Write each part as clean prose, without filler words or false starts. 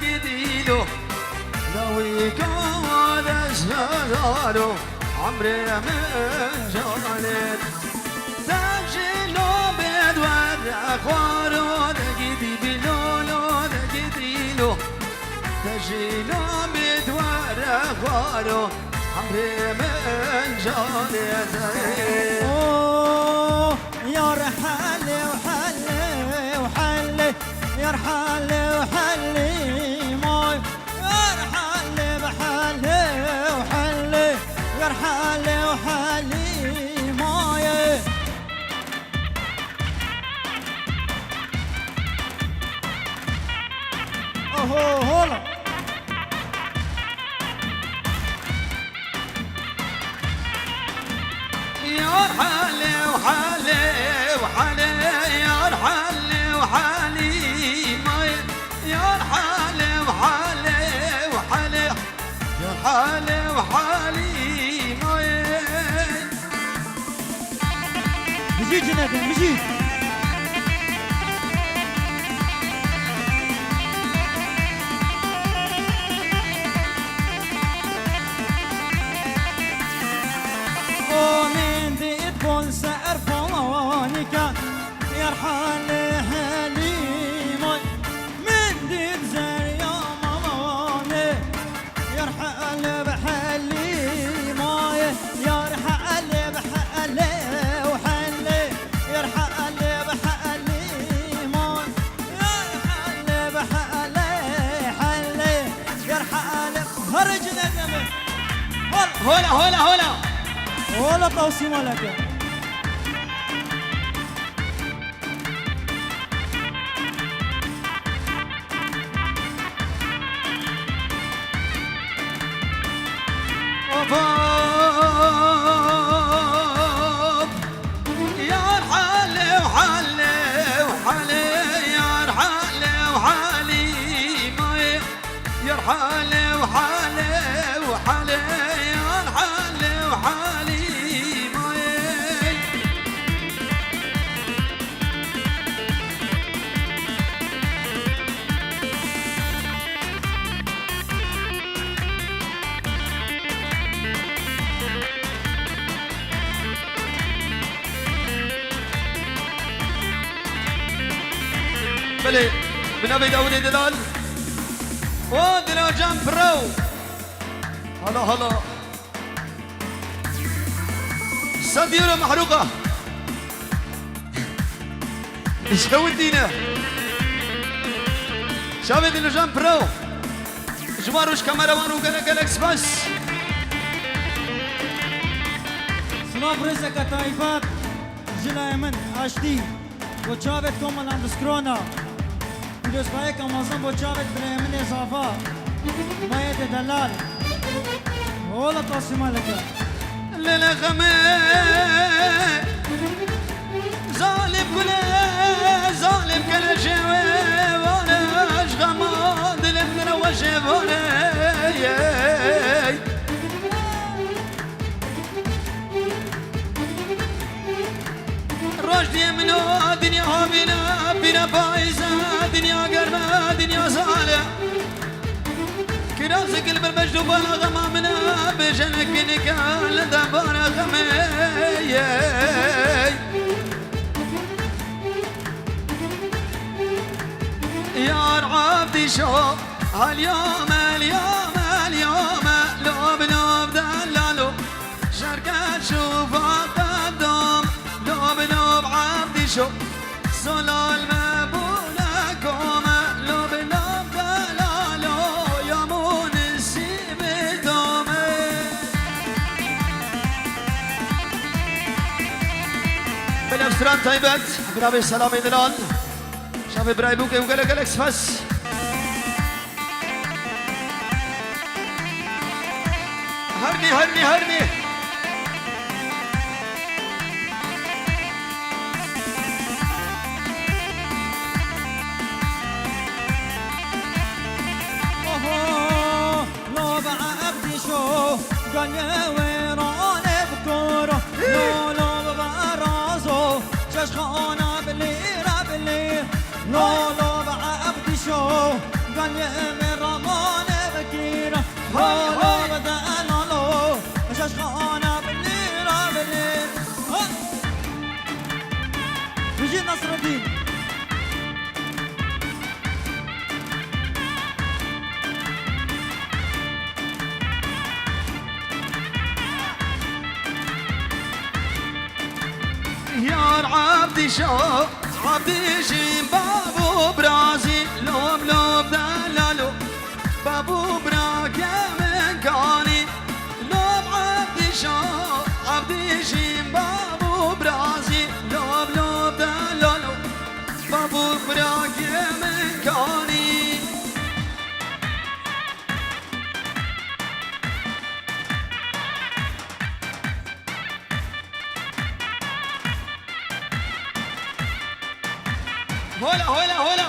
قديلو لو كان الشجر عمري من جالت تمشيلو بدور أخوارو دقيدي بلولو دقيديلو تمشيلو بدور أخوارو عمري من جالت يا رحالي وحلي وحلي يا رحالي وحلي ماي يا رحالي بحلي وحلي يا رحالي وحلي ماي اوه هولا يا رحالي وحالي وحالي يا رحالي وحالي ماي يا رحالي وحالي وحالي يا رحالي وحالي ماي مجيد جناتي مجيد ومن ديت بونسا ارفانيكا يا رحالي حليمي من ديت زريا ماماني يا رحالي بحليمي يا رحالي بحلي وحلي يا رحالي بحليمي يا رحالي بحلي حلي يا رحالي هرجنا دمي هولا هولا هولا ولا توصيم لك يا رحالي وحالي وحالي يا رحالي وحالي ماي يا رحالي وحالي وحالي يا رحالي وحالي ماي بلي من ابي داود دلال ودنا جنب برو هلا هلا صديرة محروقة شو ودينا شافت اللي جنب برو جماروش كاميرا وانو جالكس بس سلام رزق طايفات جلا من اشتي وشافت كومن عند سكرونا فيديوز بايك امازون وشافت بلا من اضافه ما يد دلال ولا تصميم لك ليلة غمي ظالم كله ظالم كله جوي وانا اشغماد لمن وجه وانا رشدي منو دنيا بنا بنا بايزة دنيا قربة دنيا زالة كراسك بالمجد وبلا غمامنا بجنك نكال دبانا غمي يا رعبتي شو هاليوم اليوم اليوم لوب لوب دلالو شركة شوفها قدام لوب لوب عبدي شو صلى المبولة كوما لوب لوب دلالو يمون السيب دومي بالأفسران طيبت برابي السلامي دلال شاف برايبوك وقال لك فس هرني هرني هرني لو بقى ابدي شو قال يا ويران بكوره لو بقى رازو ششخانه بالليل بالليل لو بقى ابدي شو قال يا يار عبدي شو عبدي شي بابو برازي لوب لوب دلالو بابو براك من كاني لوب عبدي شو عبدي شي بابو برازي لوب لوب دلالو بابو براك من كاني هولا هولا هولا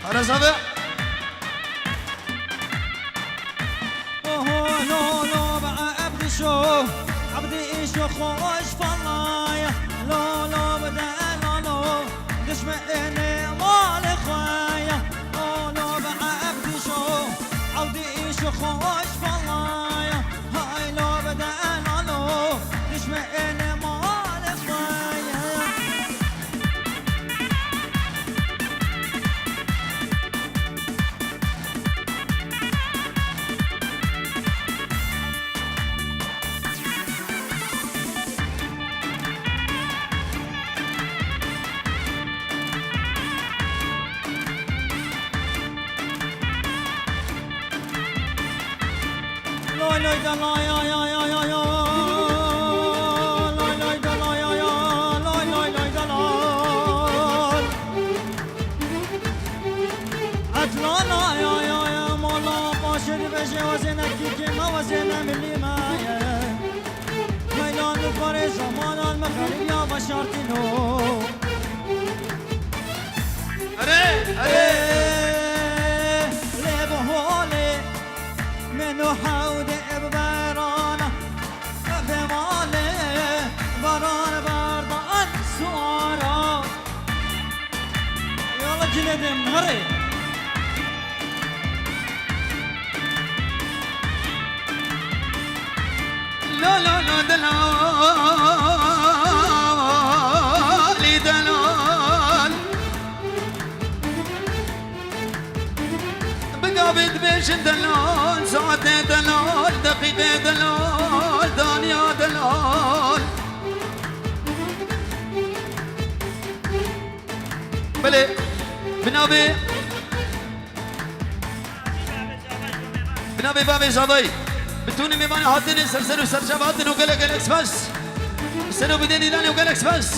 هذا سبع اوه لو لو بقى عبدي شو عبدي ايشو خوش فلايا لو لو بدا لو دشمقني مال خايا اوه لو بقى عبدي شو عبدي ايشو خوش فلايا هاي لو بدا لو دشمقني مال خايا lôi lôi da lôi ya ya ya ya ya lôi lôi da lôi ya ya lôi lôi lôi da lôi atla la ya ya ya mola başır beşe vazene kike ma vazene milli ma ya meydan fare zaman al mekhalib ya başartino أري أري le bohole منو حود ببرانا بماله بران بردان سوارا يلا جلدم هري لا لا لا دلال دلال بقابد بيش دلال ساعتين دلال دقيقة دلال دنيا دلال بلي بنابي بنابي بابي زابي بتوني ميماني حاطين سرسر وسرشاب حاطين وقلق الاكس بس سنو بدين ايراني وقلق بس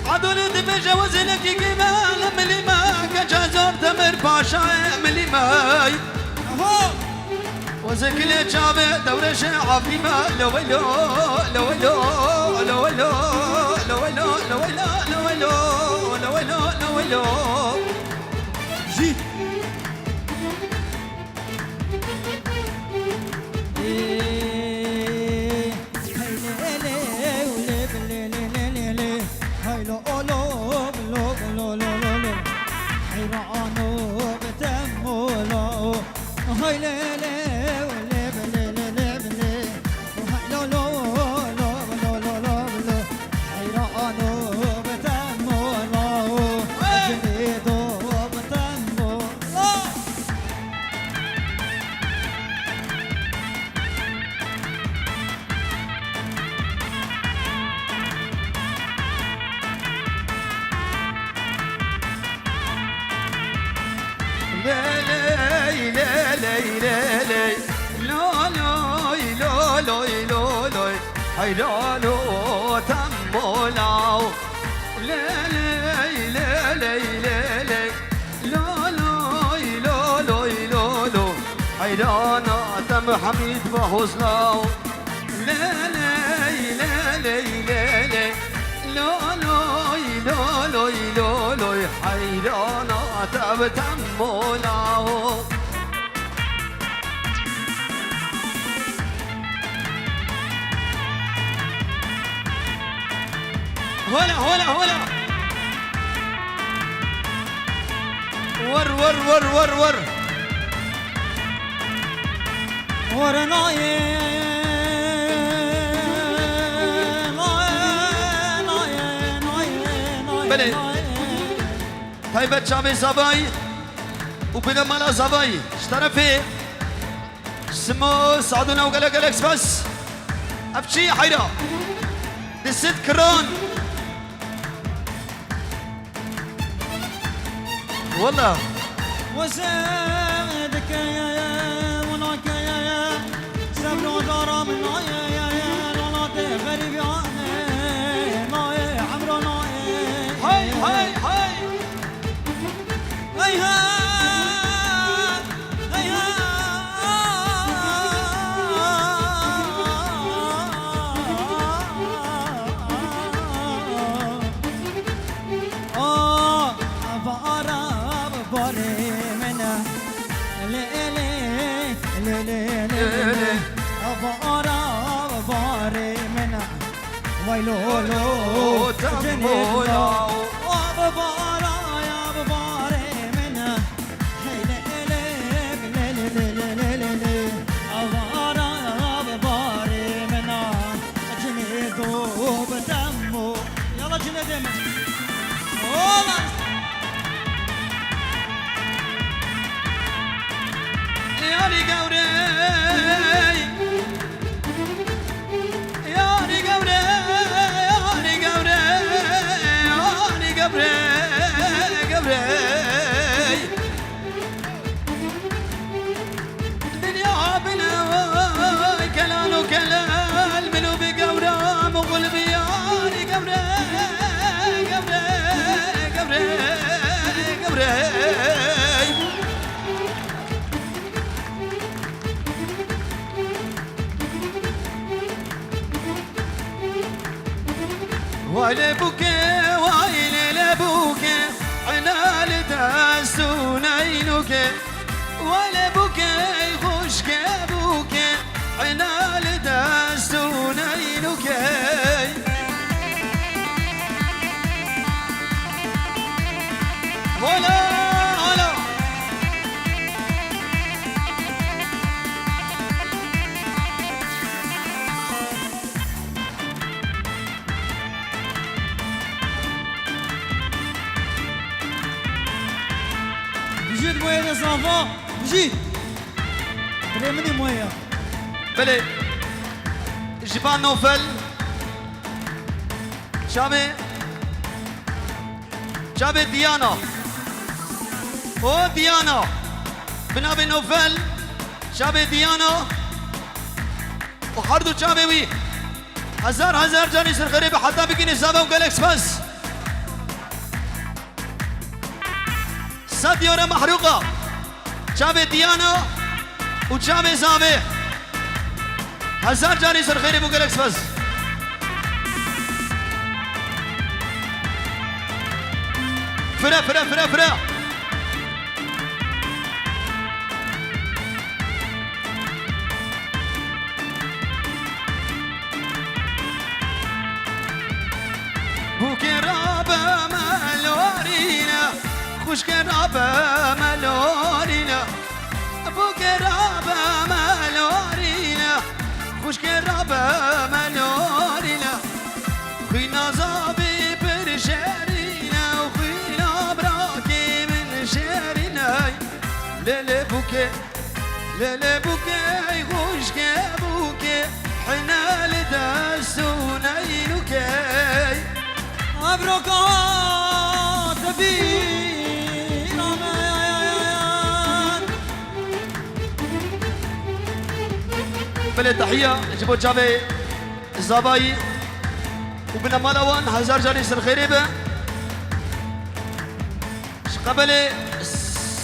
عدولي دفجة وزنك جمال ملي ما كجازور تمر باشا ملي ماي وزكلي شابه دورش عفيمة لو لو لو لو لو لو لو لو لو لو لو لو لو جيت هاي لا لا ولا بلا لا لا بلا وهاي لا لا لا لا لا لا لا حيرانو بتمو لا جديدو بتمو لا حيرانو تمولاو لا لا لا لا لا لا لا لا لا لا لا حيرانا تم حميد بحزناو لا لا لا لا لا لا لا لا لا لا لا حيرانا تم تمولاو هلا هلا هلا ور ور ور ور ور ورناي بله طيبة شامي زباي وبنا مالا زباي اشترفي سمو سعدونا وقالك الكس بس ابشي حيرة دست كرون والله وزادك يا وناك يا سبنا دارا من يا لونات غريب يا ناي عمرنا هاي هاي هاي هيها هيها باري منا ليلي ليلي ليلي أبارا باري منا ويلو لو تمولا أبارا يا باري منا ليلي ليلي ليلي ليلي أبارا باري منا جنيدو بدمو يلا جنيدو والله ياري قوري ياري قوري ياري قوري ياري قوري قوري دنيا بنا كلال وكلال منو بقورا مغل بياري قوري قوري قوري قوري ويلي بوكي ويلي بوكي عنال داسونينوكي ويلي بوكي خوشكي بوكي عنال داسونينوكي ولا ولا جيت مويا les enfants جيت بريمني مويا بلي جبان نوفل شابي ديانا او ديانا بنابي نوفل شابي ديانا وحردو شابي وي هزار جاني سر غريب حتى بكيني زابا وقالكس بس ساديورا محروقة شابي ديانا وشابي زابي هزار جاني سر غريب وقالكس بس فرا بوكي رابا مالورينا خوشك رابا مالورينا بوكي رابا مالورينا خوشك رابا مالورينا خوينا زابي برشارينا وخوينا براكي من شارينا ليلي بوكي خوشك بوكي حنا لداسونينوكي أبروكا تبين أمان بلي تحية جبو جابي الزباي وبنا مالوان هزار جاني سر خريبة قبل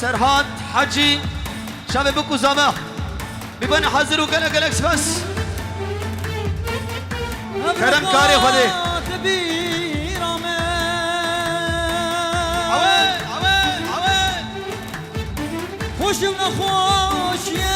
سرهاد حجي شابي بكو زابا ببن حاضر وقالك الأكس بس كرم كاري خدي تبين أمان عوين خوش ونخوش يا